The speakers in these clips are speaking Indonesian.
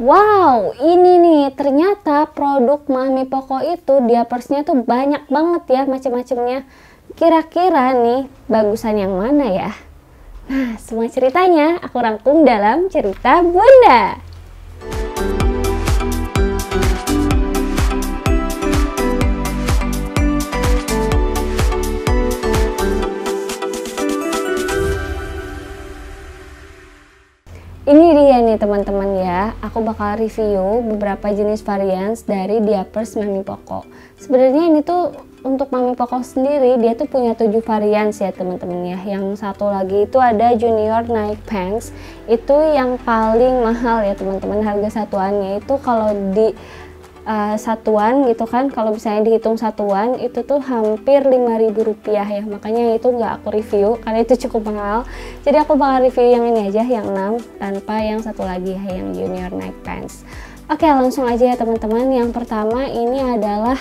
Wow, ini nih ternyata produk Mami Poko itu diapersnya tuh banyak banget ya macam-macamnya. Kira-kira nih bagusan yang mana ya? Nah, semua ceritanya aku rangkum dalam cerita Bunda. Ini dia nih teman-teman ya, aku bakal review beberapa jenis varian dari diapers Mami Poko. Sebenarnya ini tuh untuk Mami Poko sendiri dia tuh punya 7 varian ya teman-teman ya. Yang satu lagi itu ada Junior Night Pants, itu yang paling mahal ya teman-teman. Harga satuannya itu kalau di satuan gitu kan, kalau misalnya dihitung satuan itu tuh hampir Rp5.000 ya, makanya itu nggak aku review karena itu cukup mahal. Jadi aku bakal review yang ini aja, yang 6 tanpa yang satu lagi ya, yang Junior Night Pants. Oke, langsung aja ya teman-teman. Yang pertama ini adalah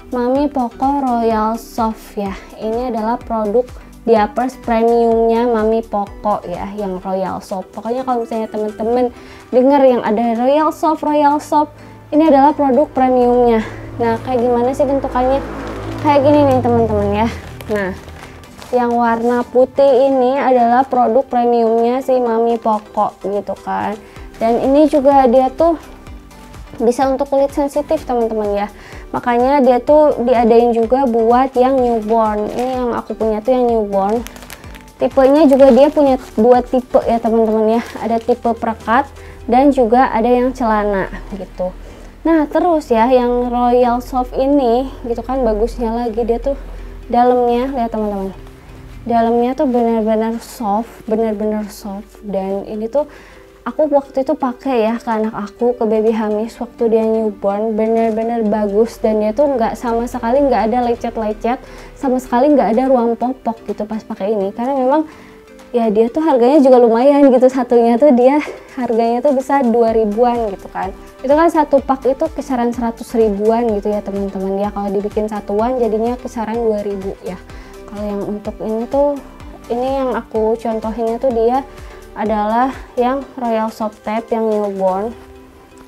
Mami Poko Royal Soft ya. Ini adalah produk diapers premiumnya Mami Poko ya, yang Royal Soft. Pokoknya kalau misalnya teman-teman dengar yang ada Royal Soft, ini adalah produk premiumnya. Nah, kayak gimana sih bentukannya? Kayak gini nih teman-teman ya. Nah, yang warna putih ini adalah produk premiumnya si Mami Poko gitu kan. Dan ini juga dia tuh bisa untuk kulit sensitif teman-teman ya. Makanya dia tuh diadain juga buat yang newborn. Ini yang aku punya tuh yang newborn. Tipenya juga dia punya 2 tipe ya teman-teman ya. Ada tipe perekat dan juga ada yang celana gitu. Nah terus ya yang Royal Soft ini gitu kan, bagusnya lagi dia tuh dalamnya, lihat teman-teman, dalamnya tuh benar-benar soft, dan ini tuh aku waktu itu pakai ya ke anak aku, ke baby Hamis waktu dia newborn, benar-benar bagus. Dan dia tuh nggak sama sekali nggak ada lecet-lecet, sama sekali nggak ada ruang popok gitu pas pakai ini, karena memang ya dia tuh harganya juga lumayan gitu, satunya tuh dia harganya tuh bisa 2.000-an gitu kan. Itu kan satu pak itu kisaran 100 ribuan gitu ya teman-teman ya. Kalau dibikin satuan jadinya kisaran 2.000 ya. Kalau yang untuk ini tuh, ini yang aku contohinnya tuh dia adalah yang Royal Soft Tape yang newborn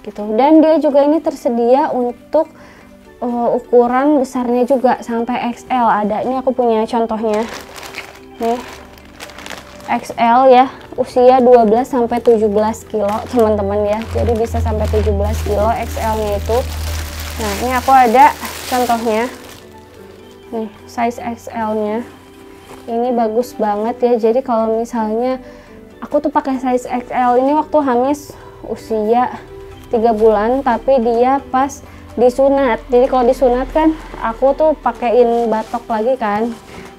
gitu. Dan dia juga ini tersedia untuk ukuran besarnya juga sampai XL ada. Ini aku punya contohnya nih, XL ya, usia 12 sampai 17 kilo teman-teman ya. Jadi bisa sampai 17 kilo XL-nya itu. Nah, ini aku ada contohnya. Nih, size XL-nya. Ini bagus banget ya. Jadi kalau misalnya aku tuh pakai size XL ini waktu Hamis usia 3 bulan, tapi dia pas disunat. Jadi kalau disunat kan aku tuh pakein batok lagi kan.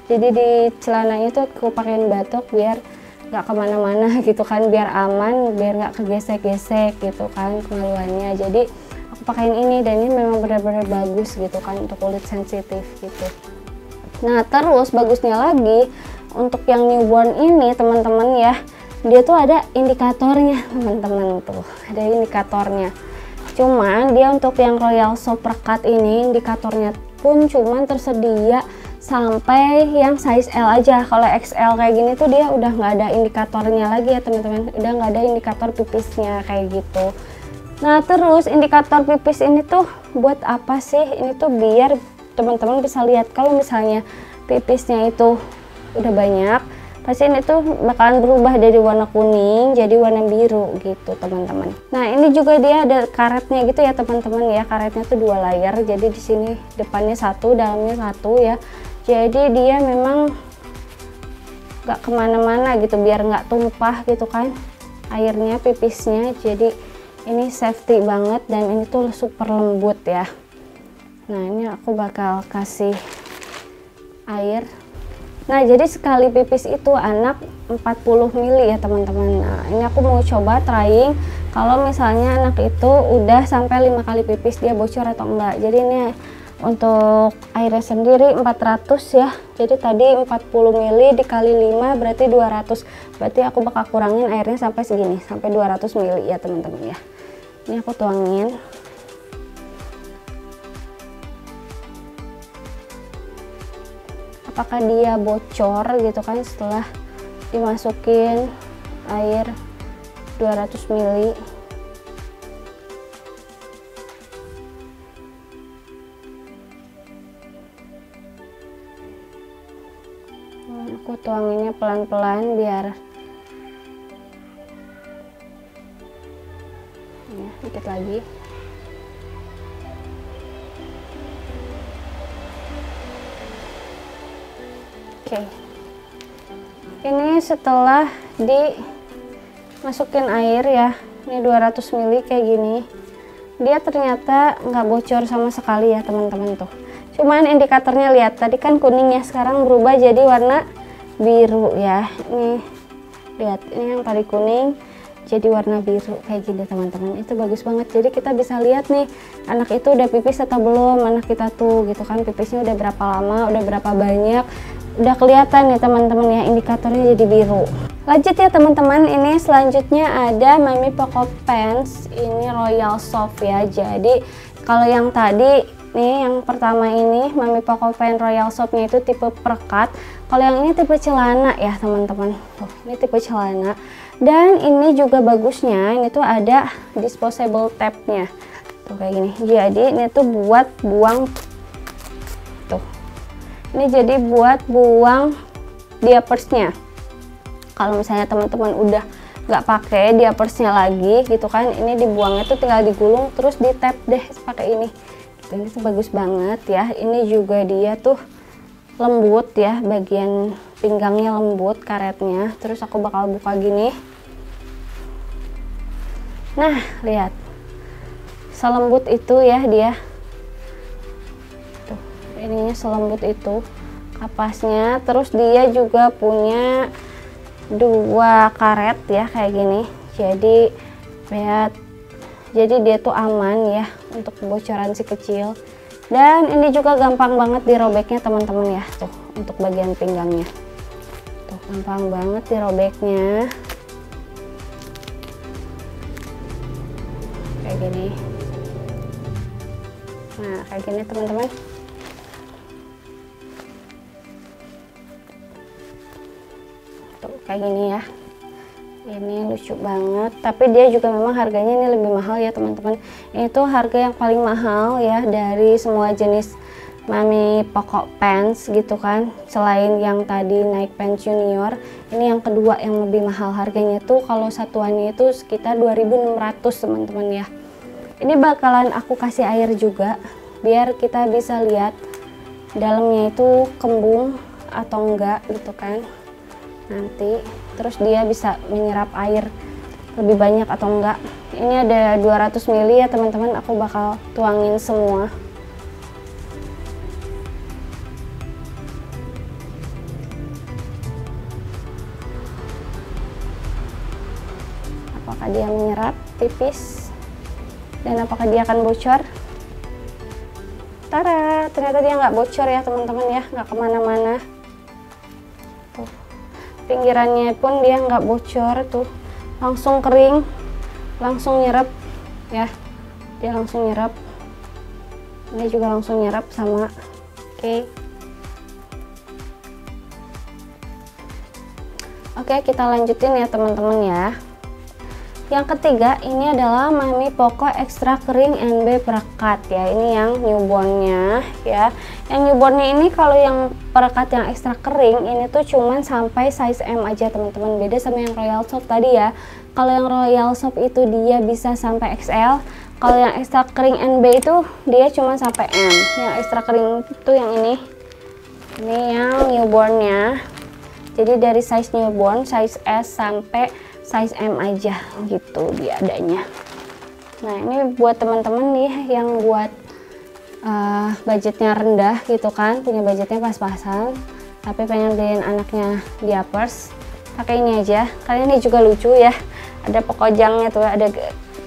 Jadi di celananya tuh aku pakein batok biar nggak kemana-mana gitu kan, biar aman, biar nggak kegesek-gesek gitu kan kemaluannya. Jadi aku pakein ini, dan ini memang benar-benar bagus gitu kan untuk kulit sensitif gitu. Nah terus bagusnya lagi untuk yang newborn ini teman-teman ya, dia tuh ada indikatornya teman-teman, tuh ada indikatornya. Cuman dia untuk yang Royal Soft Perekat ini indikatornya pun cuman tersedia sampai yang size L aja. Kalau XL kayak gini tuh dia udah nggak ada indikatornya lagi ya teman-teman, udah nggak ada indikator pipisnya kayak gitu. Nah terus indikator pipis ini tuh buat apa sih? Ini tuh biar teman-teman bisa lihat kalau misalnya pipisnya itu udah banyak, pasti ini tuh bakalan berubah dari warna kuning jadi warna biru gitu teman-teman. Nah ini juga dia ada karetnya gitu ya teman-teman ya, karetnya tuh 2 layer, jadi di sini depannya 1, dalamnya 1 ya. Jadi dia memang nggak kemana-mana gitu, biar nggak tumpah gitu kan airnya, pipisnya. Jadi ini safety banget, dan ini tuh super lembut ya. Nah ini aku bakal kasih air. Nah jadi sekali pipis itu anak 40 ml ya teman-teman. Nah ini aku mau coba trying kalau misalnya anak itu udah sampai 5 kali pipis dia bocor atau enggak. Jadi ini untuk airnya sendiri 400 ya. Jadi tadi 40 ml dikali 5 berarti 200. Berarti aku bakal kurangin airnya sampai segini, sampai 200 ml ya teman-teman ya. Ini aku tuangin. Apakah dia bocor gitu kan setelah dimasukin air 200 ml. tuanginnya pelan-pelan biar ya, dikit lagi. Oke. Ini setelah dimasukin air ya, ini 200 ml kayak gini, dia ternyata nggak bocor sama sekali ya teman-teman tuh. Cuman indikatornya lihat, tadi kan kuning ya, sekarang berubah jadi warna biru ya. Ini lihat, ini yang tadi kuning jadi warna biru kayak gini teman-teman. Itu bagus banget, jadi kita bisa lihat nih anak itu udah pipis atau belum, anak kita tuh gitu kan, pipisnya udah berapa lama, udah berapa banyak, udah kelihatan ya teman-teman ya, indikatornya jadi biru. Lanjut ya teman-teman, ini selanjutnya ada Mami Poco Pants, ini Royal Soft ya. Jadi kalau yang tadi nih, yang pertama ini Mami Poco Pants Royal Softnya itu tipe perekat, kalau yang ini tipe celana ya teman-teman. Tuh, ini tipe celana. Dan ini juga bagusnya, ini tuh ada disposable tab-nya. Tuh kayak gini. Jadi ini tuh buat buang, tuh. Ini jadi buat buang diapersnya. Kalau misalnya teman-teman udah nggak pakai diapersnya lagi gitu kan, ini dibuangnya tuh tinggal digulung terus di tap deh pakai ini. Ini tuh bagus banget ya. Ini juga dia tuh lembut ya, bagian pinggangnya lembut karetnya. Terus aku bakal buka gini. Nah lihat, selembut itu ya dia. Tuh, ininya selembut itu kapasnya. Terus dia juga punya 2 karet ya kayak gini. Jadi lihat, jadi dia tuh aman ya untuk bocoran si kecil. Dan ini juga gampang banget dirobeknya teman-teman ya. Tuh untuk bagian pinggangnya, tuh gampang banget dirobeknya kayak gini. Nah kayak gini teman-teman. Tuh kayak gini ya. Ini lucu banget, tapi dia juga memang harganya ini lebih mahal ya teman-teman. Ini tuh harga yang paling mahal ya dari semua jenis Mami Poco Pants gitu kan. Selain yang tadi Nike Pants Junior, ini yang kedua yang lebih mahal harganya tuh. Kalau satuannya itu sekitar 2.600 teman-teman ya. Ini bakalan aku kasih air juga biar kita bisa lihat dalamnya itu kembung atau enggak gitu kan nanti. Terus dia bisa menyerap air lebih banyak atau enggak. Ini ada 200 ml ya teman-teman, aku bakal tuangin semua. Apakah dia menyerap pipis dan apakah dia akan bocor? Tara, ternyata dia nggak bocor ya teman-teman ya, nggak kemana-mana. Tuh, pinggirannya pun dia nggak bocor, tuh langsung kering, langsung nyerap ya, dia langsung nyerap. Ini juga langsung nyerap sama. Oke, kita lanjutin ya teman-teman ya. Yang ketiga ini adalah Mami Poco Extra Kering NB Perekat ya. Ini yang newbornnya ya. Yang newbornnya ini, kalau yang perekat yang ekstra kering ini tuh cuman sampai size M aja teman-teman. Beda sama yang Royal Soft tadi ya. Kalau yang Royal Soft itu dia bisa sampai XL. Kalau yang ekstra kering NB itu dia cuma sampai M. Yang ekstra kering itu yang ini. Ini yang newbornnya. Jadi dari size newborn, size S sampai size M aja gitu dia adanya. Nah ini buat teman-teman nih yang buat budgetnya rendah gitu kan, punya budgetnya pas-pasan tapi pengen beliin anaknya diapers, pakai ini aja. Karena ini juga lucu ya, ada pokojangnya tuh, ada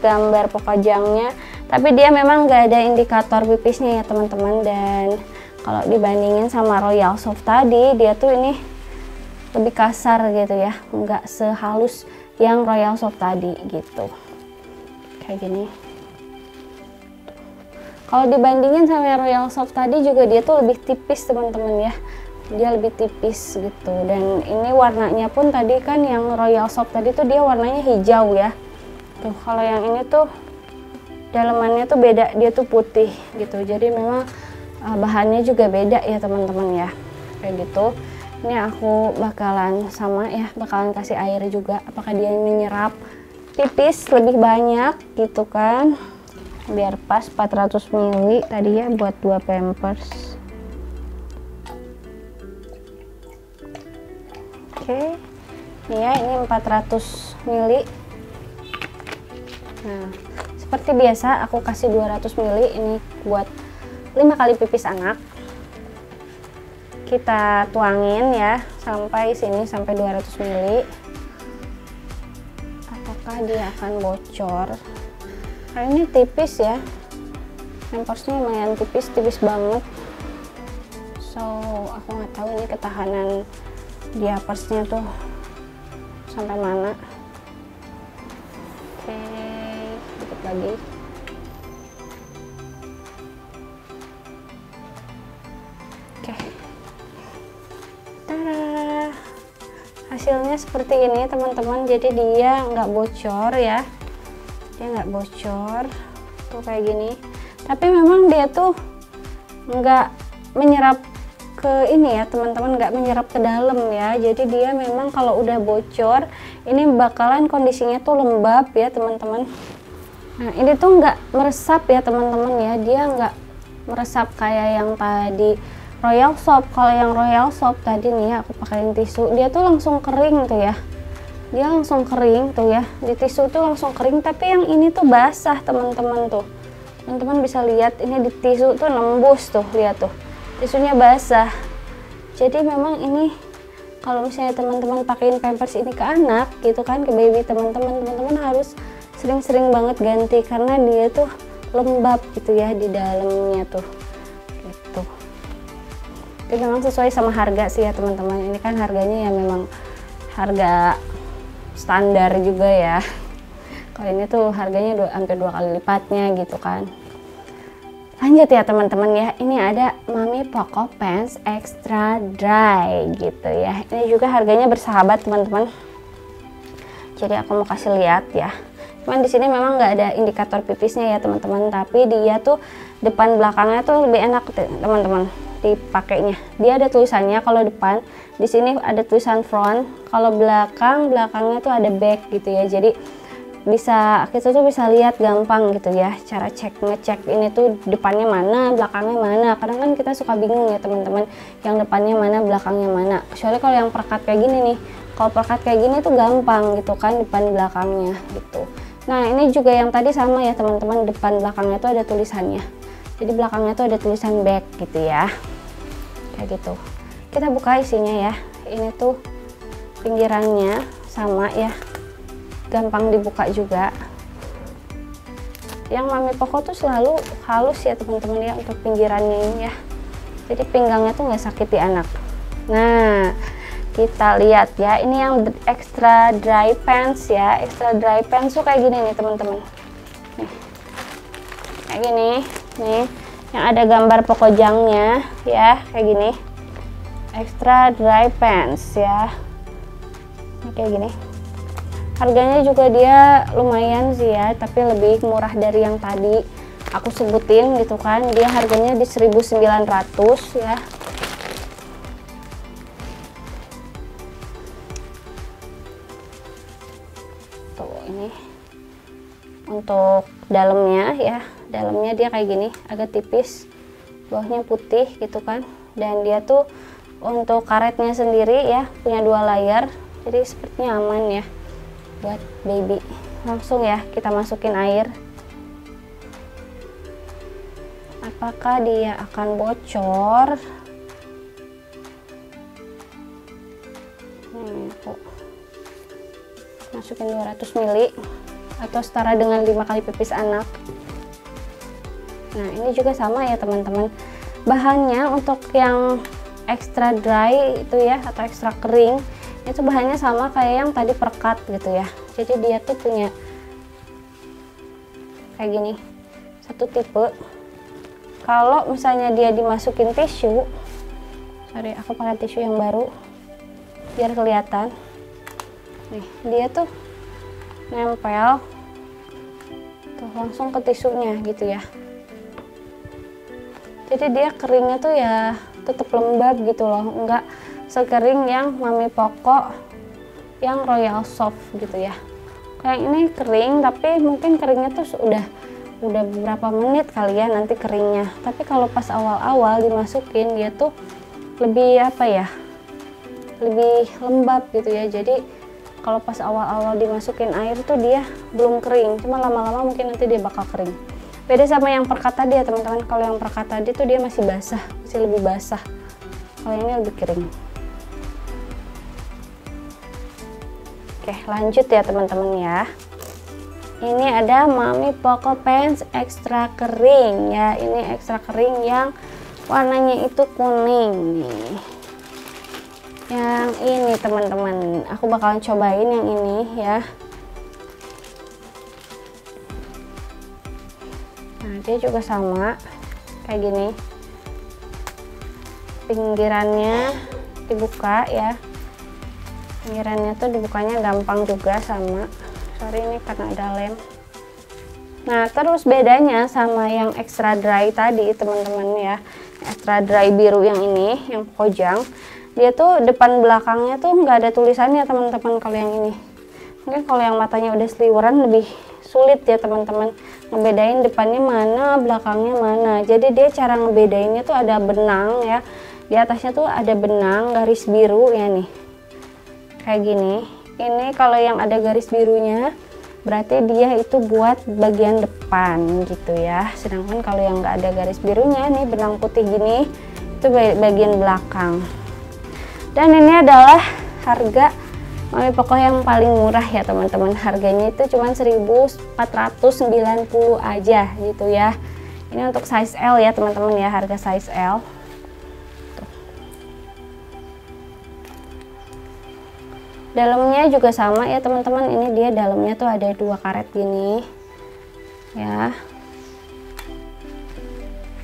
gambar pokojangnya, tapi dia memang gak ada indikator pipisnya ya teman-teman. Dan kalau dibandingin sama Royal Soft tadi, dia tuh ini lebih kasar gitu ya, nggak sehalus yang Royal Soft tadi gitu, kayak gini. Kalau dibandingin sama Royal Soft tadi juga dia tuh lebih tipis teman-teman ya, dia lebih tipis gitu. Dan ini warnanya pun tadi kan yang Royal Soft tadi tuh dia warnanya hijau ya, tuh kalau yang ini tuh dalamannya tuh beda, dia tuh putih gitu. Jadi memang bahannya juga beda ya teman-teman ya, kayak gitu. Ini aku bakalan bakalan kasih air juga, apakah dia menyerap pipis lebih banyak gitu kan, biar pas 400 ml tadi ya buat 2 pampers. Oke, ini ya, ini 400 ml. Nah, seperti biasa aku kasih 200 ml ini buat 5 kali pipis anak. Kita tuangin ya sampai sini, sampai 200 ml. Apakah dia akan bocor? Karena ini tipis ya, pampersnya lumayan tipis banget. So aku nggak tahu ini ketahanan diapersnya tuh sampai mana. Oke, sedikit lagi. Oke, tada, hasilnya seperti ini teman-teman. Jadi dia nggak bocor ya, dia nggak bocor tuh kayak gini. Tapi memang dia tuh nggak menyerap ke ini ya teman-teman, nggak menyerap ke dalam ya. Jadi dia memang kalau udah bocor ini bakalan kondisinya tuh lembab ya teman-teman. Nah ini tuh nggak meresap ya teman-teman ya, dia nggak meresap kayak yang tadi Royal Soap. Kalau yang Royal Soap tadi nih ya, aku pakein tisu, dia tuh langsung kering tuh ya, dia langsung kering tuh ya, di tisu tuh langsung kering. Tapi yang ini tuh basah teman-teman, tuh teman-teman bisa lihat ini di tisu tuh nembus tuh, lihat tuh tisunya basah. Jadi memang ini kalau misalnya teman-teman pakein pampers ini ke anak gitu kan, ke baby teman-teman harus sering-sering banget ganti karena dia tuh lembab gitu ya di dalamnya tuh gitu. Itu memang sesuai sama harga sih ya teman-teman. Ini kan harganya ya memang harga standar juga ya. Kalau ini tuh harganya hampir 2 kali lipatnya gitu kan. Lanjut ya teman-teman ya, ini ada Mami Poco Pants Extra Dry gitu ya. Ini juga harganya bersahabat teman-teman. Jadi aku mau kasih lihat ya. Cuman di sini memang nggak ada indikator pipisnya ya teman-teman, tapi dia tuh depan belakangnya tuh lebih enak teman-teman dipakainya. Dia ada tulisannya, kalau depan di sini ada tulisan front, kalau belakangnya tuh ada back gitu ya. Jadi kita tuh bisa lihat gampang gitu ya, cara ngecek ini tuh depannya mana, belakangnya mana. Kadang kan kita suka bingung ya teman-teman, yang depannya mana, belakangnya mana. Kecuali kalau yang perekat kayak gini nih, kalau perekat kayak gini tuh gampang gitu kan, depan belakangnya gitu. Nah ini juga yang tadi sama ya teman-teman, depan belakangnya tuh ada tulisannya. Jadi belakangnya tuh ada tulisan back gitu ya, kayak gitu. Kita buka isinya ya. Ini tuh pinggirannya sama ya, gampang dibuka juga. Yang Mami Poco tuh selalu halus ya teman-teman ya untuk pinggirannya ini ya. Jadi pinggangnya tuh nggak sakit di anak. Nah kita lihat ya, ini yang extra dry pants ya. Extra dry pants tuh kayak gini nih teman-teman. Kayak gini nih, yang ada gambar pokojangnya ya, kayak gini. Extra dry pants ya, ini kayak gini. Harganya juga dia lumayan sih ya, tapi lebih murah dari yang tadi aku sebutin gitu kan. Dia harganya di 1.900 ya. Tuh ini untuk dalamnya ya, dalamnya dia kayak gini, agak tipis, bawahnya putih gitu kan. Dan dia tuh untuk karetnya sendiri ya, punya 2 layer, jadi sepertinya aman ya buat baby. Langsung ya kita masukin air. Apakah dia akan bocor? Aku masukin 200 ml atau setara dengan 5 kali pipis anak. Nah ini juga sama ya teman-teman, bahannya untuk yang extra dry itu ya, atau extra kering itu bahannya sama kayak yang tadi perekat gitu ya. Jadi dia tuh punya kayak gini, satu tipe. Kalau misalnya dia dimasukin tisu, sorry aku pakai tisu yang baru biar kelihatan nih, dia tuh nempel tuh langsung ke tisunya gitu ya. Jadi dia keringnya tuh ya tetap lembab gitu loh, enggak sekering yang Mami Poko yang Royal Soft gitu ya. Kayak ini kering, tapi mungkin keringnya tuh udah beberapa menit kali ya nanti keringnya. Tapi kalau pas awal-awal dimasukin dia tuh lebih apa ya, lebih lembab gitu ya. Jadi kalau pas awal-awal dimasukin air tuh dia belum kering, cuma lama-lama mungkin nanti dia bakal kering. Beda sama yang perkat tadi ya teman-teman. Kalau yang perkat tadi tuh dia masih basah, masih lebih basah. Kalau ini lebih kering. Oke, lanjut ya teman-teman ya. Ini ada Mami Poko Pants extra kering ya. Ini extra kering yang warnanya itu kuning nih. Yang ini teman-teman, aku bakalan cobain yang ini ya. Nah, dia juga sama kayak gini. Pinggirannya dibuka ya. Pinggirannya tuh dibukanya gampang juga sama. Sorry ini karena ada lem. Nah, terus bedanya sama yang extra dry tadi teman-teman ya. Extra dry biru yang ini, yang Pokojang, dia tuh depan belakangnya tuh nggak ada tulisannya teman-teman. Kalau yang ini mungkin kalau yang matanya udah seliweran lebih sulit ya teman-teman ngebedain depannya mana belakangnya mana. Jadi dia cara ngebedainnya tuh ada benang ya, di atasnya tuh ada benang garis biru ya nih kayak gini. Ini kalau yang ada garis birunya berarti dia itu buat bagian depan gitu ya. Sedangkan kalau yang nggak ada garis birunya nih, benang putih gini, itu bagian belakang. Dan ini adalah harga Mami Poko yang paling murah ya teman-teman. Harganya itu cuma 1.490 aja gitu ya. Ini untuk size L ya teman-teman ya, harga size L. Tuh. Dalamnya juga sama ya teman-teman. Ini dia dalamnya tuh ada 2 karet gini ya.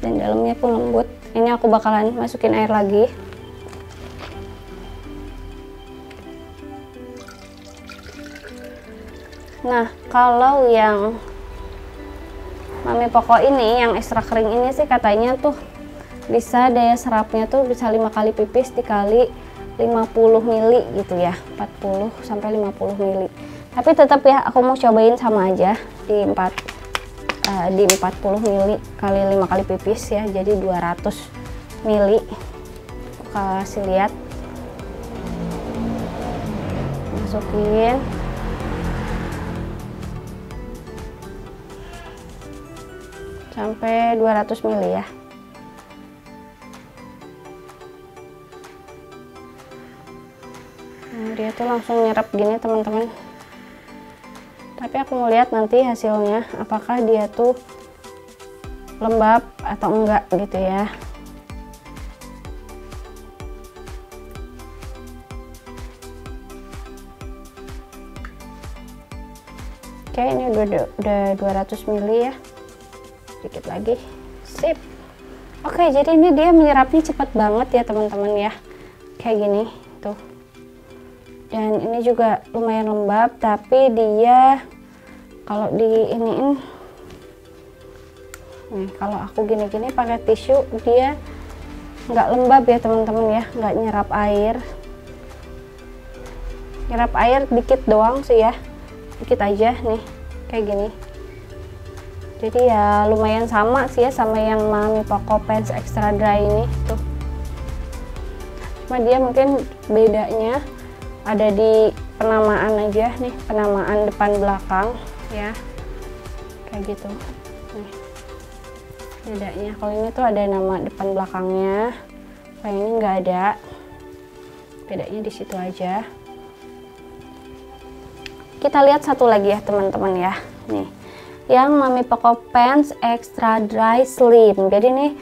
Dan dalamnya pun lembut. Ini aku bakalan masukin air lagi. Nah, kalau yang Mami Poko ini, yang ekstra kering ini sih katanya tuh bisa daya serapnya tuh bisa 5 kali pipis dikali 50 mili gitu ya, 40 sampai 50 mili. Tapi tetap ya aku mau cobain sama aja di 40 mili kali 5 kali pipis ya, jadi 200 mili. Kasih lihat, masukin. Sampai 200 mili ya. Nah, dia tuh langsung nyerap gini teman-teman. Tapi aku mau lihat nanti hasilnya apakah dia tuh lembab atau enggak gitu ya. Oke, ini udah 200 mili ya. Sedikit lagi, sip. Oke, jadi ini dia menyerapnya cepat banget ya teman-teman ya, kayak gini tuh. Dan ini juga lumayan lembab, tapi dia kalau di iniin nih, kalau aku gini-gini pakai tisu dia nggak lembab ya teman-teman ya, nggak nyerap air. Nyerap air dikit doang sih ya, dikit aja nih kayak gini. Jadi ya lumayan sama sih ya sama yang Mami Poko Pants extra dry ini tuh. Cuma dia mungkin bedanya ada di penamaan aja nih, penamaan depan belakang ya. Kayak gitu. Nih. Bedanya kalau ini tuh ada nama depan belakangnya. Kalau ini nggak ada. Bedanya di situ aja. Kita lihat satu lagi ya teman-teman ya. Nih. Yang Mami Poko Pants extra dry slim. Jadi ini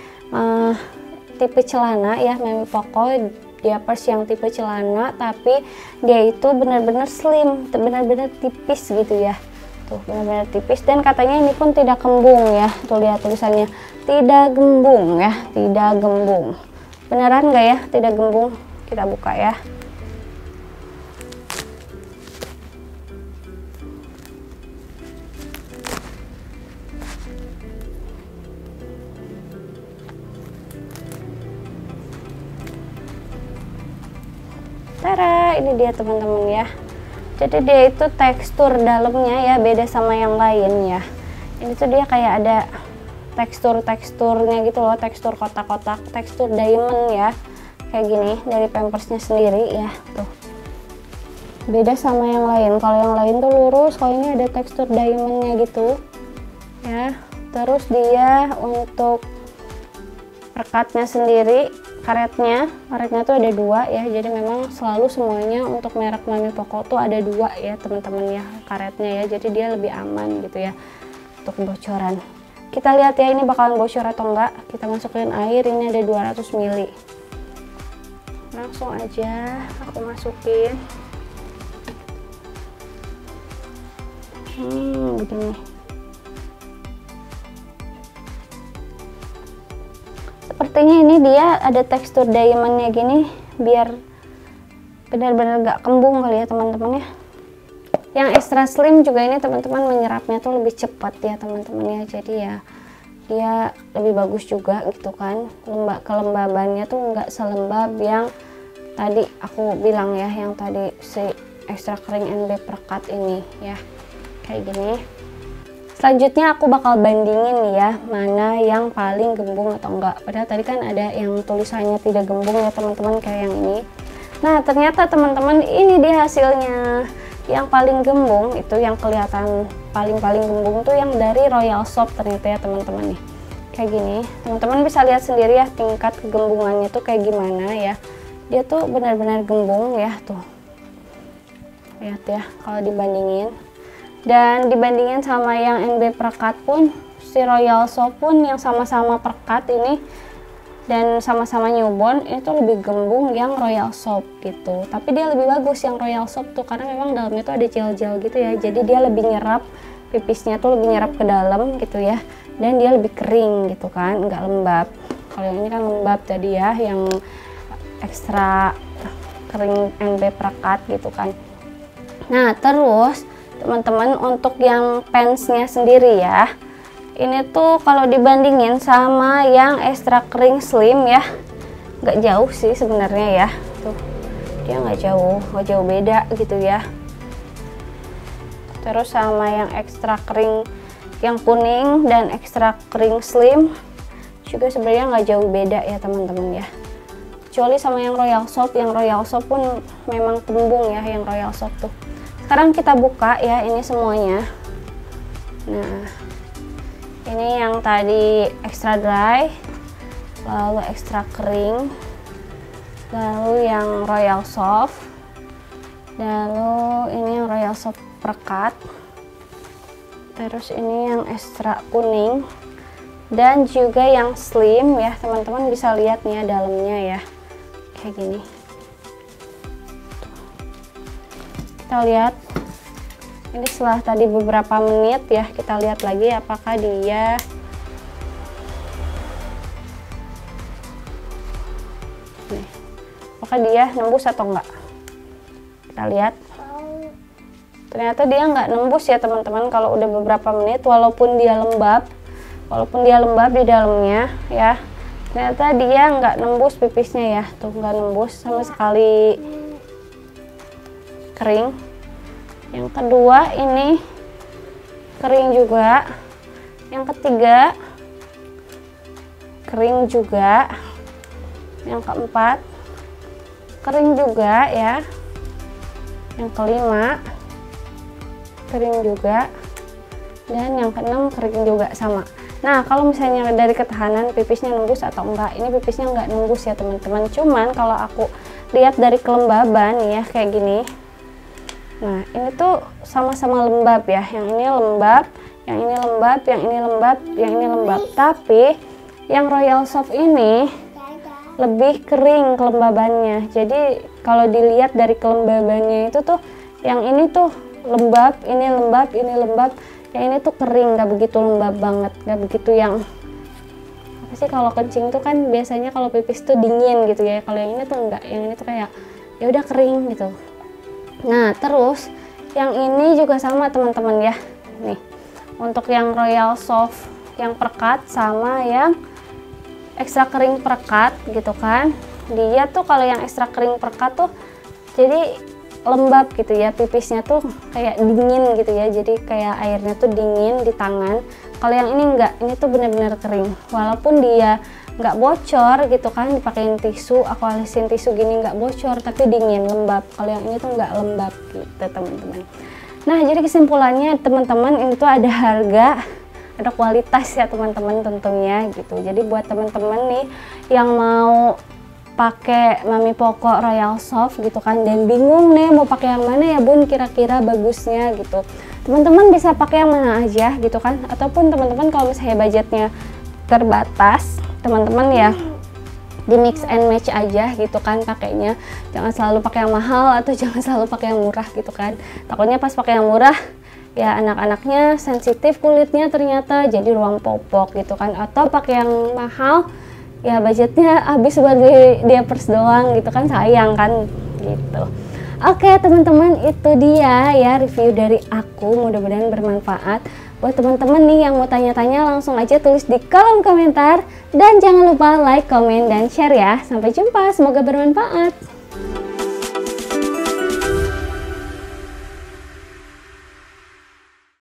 tipe celana ya Mami Poko, diapers yang tipe celana, tapi dia itu benar-benar slim, benar-benar tipis gitu ya. Tuh benar-benar tipis, dan katanya ini pun tidak kembung ya. Tuh lihat tulisannya, tidak gembung ya, tidak gembung. Beneran nggak ya tidak gembung? Kita buka ya. Tara, ini dia teman-teman ya. Jadi dia itu tekstur dalamnya ya beda sama yang lain ya. Ini tuh dia kayak ada teksturnya gitu loh, tekstur kotak-kotak, tekstur diamond ya. Kayak gini dari pampersnya sendiri ya, tuh. Beda sama yang lain. Kalau yang lain tuh lurus, kalau ini ada tekstur diamondnya gitu. Ya. Terus dia untuk rekatnya sendiri, karetnya tuh ada 2 ya, jadi memang selalu semuanya untuk merek Mami Poko tuh ada 2 ya teman-teman ya karetnya ya, jadi dia lebih aman gitu ya untuk bocoran. Kita lihat ya ini bakalan bocor atau enggak. Kita masukin air, ini ada 200 ml, langsung aja aku masukin. Begini. Sepertinya ini dia ada tekstur diamondnya gini biar benar-benar gak kembung kali ya teman-teman ya. Yang extra slim juga ini teman-teman menyerapnya tuh lebih cepat ya teman-teman ya, jadi ya dia lebih bagus juga gitu kan. Kelembabannya tuh nggak selembab yang tadi aku bilang ya, yang tadi si extra kering NB perekat ini ya, kayak gini. Selanjutnya aku bakal bandingin ya mana yang paling gembung atau enggak. Padahal tadi kan ada yang tulisannya tidak gembung ya teman-teman, kayak yang ini. Nah ternyata teman-teman ini dia hasilnya. Yang paling gembung itu yang kelihatan paling gembung tuh yang dari Royal Soft ternyata ya teman-teman nih. Kayak gini. Teman-teman bisa lihat sendiri ya tingkat kegembungannya tuh kayak gimana ya. Dia tuh benar-benar gembung ya tuh. Lihat ya kalau dibandingin. Dan dibandingin sama yang NB perekat pun, si Royal Soft pun yang sama-sama perekat ini dan sama-sama newborn, itu lebih gembung yang Royal Soft gitu. Tapi dia lebih bagus yang Royal Soft tuh karena memang dalamnya tuh ada gel-gel gitu ya. Jadi dia lebih nyerap, pipisnya tuh lebih nyerap ke dalam gitu ya. Dan dia lebih kering gitu kan, nggak lembab. Kalau yang ini kan lembab tadi ya, yang ekstra kering NB perekat gitu kan. Nah terus teman-teman untuk yang pantsnya sendiri ya, ini tuh kalau dibandingin sama yang extra kering slim ya nggak jauh sih sebenarnya ya, tuh dia nggak jauh beda gitu ya. Terus sama yang extra kering yang kuning dan extra kering slim juga sebenarnya nggak jauh beda ya teman-teman ya, kecuali sama yang Royal Soft. Yang Royal Soft pun memang kembung ya yang Royal Soft tuh. Sekarang kita buka ya ini semuanya. Nah ini yang tadi extra dry, lalu extra kering, lalu yang Royal Soft, lalu ini yang Royal Soft perekat, terus ini yang extra kuning, dan juga yang slim ya teman-teman bisa lihat nih ya dalamnya ya kayak gini. Kita lihat ini setelah tadi beberapa menit ya, kita lihat lagi apakah dia nembus atau enggak. Kita lihat ternyata dia nggak nembus ya teman-teman kalau udah beberapa menit, walaupun dia lembab di dalamnya ya, ternyata dia nggak nembus pipisnya ya, tuh nggak nembus sama sekali, kering. Yang kedua ini kering juga, yang ketiga kering juga, yang keempat kering juga ya, yang kelima kering juga, dan yang keenam kering juga sama. Nah kalau misalnya dari ketahanan pipisnya nembus atau enggak, ini pipisnya enggak nembus ya teman-teman. Cuman kalau aku lihat dari kelembaban ya kayak gini, nah ini tuh sama-sama lembab ya, yang ini lembab, yang ini lembab, yang ini lembab, yang ini lembab. Tapi yang Royal Soft ini lebih kering kelembabannya. Jadi kalau dilihat dari kelembabannya itu tuh yang ini tuh lembab, ini lembab, ini lembab, yang ini tuh kering, nggak begitu lembab banget, nggak begitu yang apa sih, kalau kencing tuh kan biasanya kalau pipis tuh dingin gitu ya, kalau yang ini tuh enggak, yang ini tuh kayak ya udah kering gitu. Nah terus yang ini juga sama teman-teman ya, nih untuk yang Royal Soft yang perekat sama yang ekstra kering perekat gitu kan, dia tuh kalau yang ekstra kering perekat tuh jadi lembab gitu ya, pipisnya tuh kayak dingin gitu ya, jadi kayak airnya tuh dingin di tangan. Kalau yang ini enggak, ini tuh benar-benar kering, walaupun dia nggak bocor gitu kan, dipakein tisu, aku alisin tisu gini nggak bocor, tapi dingin, lembab. Kalau yang ini tuh nggak lembab gitu teman-teman. Nah, jadi kesimpulannya teman-teman, ini tuh ada harga, ada kualitas ya teman-teman tentunya gitu. Jadi buat teman-teman nih yang mau pakai Mami Poco Royal Soft gitu kan, dan bingung nih mau pakai yang mana ya bun kira-kira bagusnya gitu, teman-teman bisa pakai yang mana aja gitu kan. Ataupun teman-teman kalau misalnya budgetnya terbatas, teman-teman ya di mix and match aja gitu kan pakainya, jangan selalu pakai yang mahal atau jangan selalu pakai yang murah gitu kan. Takutnya pas pakai yang murah ya anak-anaknya sensitif kulitnya ternyata jadi ruang popok gitu kan, atau pakai yang mahal ya budgetnya habis buat beli diapers doang gitu kan, sayang kan gitu. Oke teman-teman, itu dia ya review dari aku, mudah-mudahan bermanfaat. Buat teman-teman nih yang mau tanya-tanya, langsung aja tulis di kolom komentar. Dan jangan lupa like, komen, dan share ya. Sampai jumpa, semoga bermanfaat.